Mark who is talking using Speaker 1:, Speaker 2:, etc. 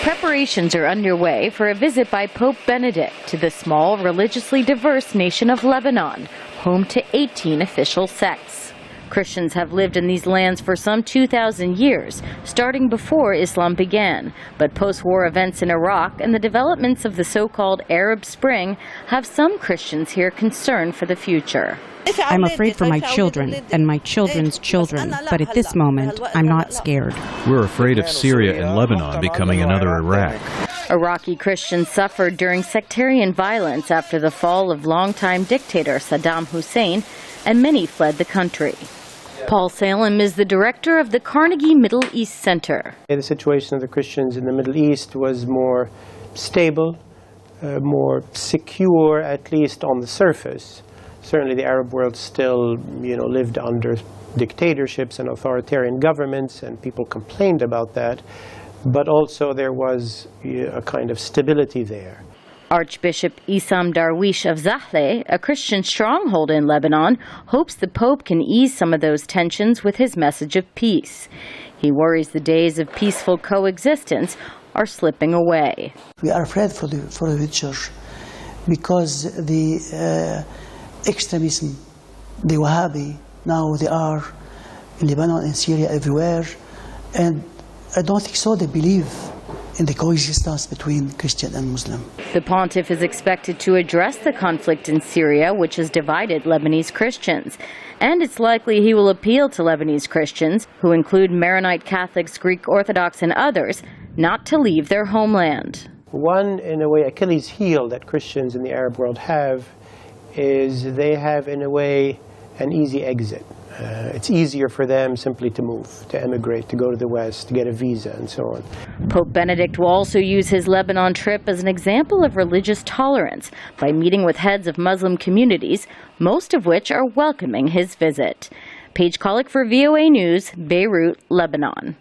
Speaker 1: Preparations are underway for a visit by Pope Benedict to the small, religiously diverse nation of Lebanon, home to 18 official sects. Christians have lived in these lands for some 2,000 years, starting before Islam began. But post-war events in Iraq and the developments of the so-called Arab Spring have some Christians here concerned for the future.
Speaker 2: I'm afraid for my children and my children's children, but at this moment, I'm not scared.
Speaker 3: We're afraid of Syria and Lebanon becoming another Iraq.
Speaker 1: Iraqi Christians suffered during sectarian violence after the fall of longtime dictator Saddam Hussein, and many fled the country. Paul Salem is the director of the Carnegie Middle East Center.
Speaker 4: The situation of the Christians in the Middle East was more stable, more secure, at least on the surface. Certainly the Arab world still, lived under dictatorships and authoritarian governments, and people complained about that. But also there was a kind of stability there.
Speaker 1: Archbishop Issam Darwish of Zahle, a Christian stronghold in Lebanon, hopes the Pope can ease some of those tensions with his message of peace. He worries the days of peaceful coexistence are slipping away.
Speaker 5: We are afraid for the church because the extremism, the Wahhabi, now they are in Lebanon and Syria everywhere, and I don't think so they believe in the coexistence between Christian and Muslim.
Speaker 1: The pontiff is expected to address the conflict in Syria, which has divided Lebanese Christians. And it's likely he will appeal to Lebanese Christians, who include Maronite Catholics, Greek Orthodox, and others, not to leave their homeland.
Speaker 4: One, in a way, Achilles heel that Christians in the Arab world have is they have, in a way, an easy exit. It's easier for them simply to move, to emigrate, to go to the West, to get a visa, and so on.
Speaker 1: Pope Benedict will also use his Lebanon trip as an example of religious tolerance by meeting with heads of Muslim communities, most of which are welcoming his visit. Paige Kollock for VOA News, Beirut, Lebanon.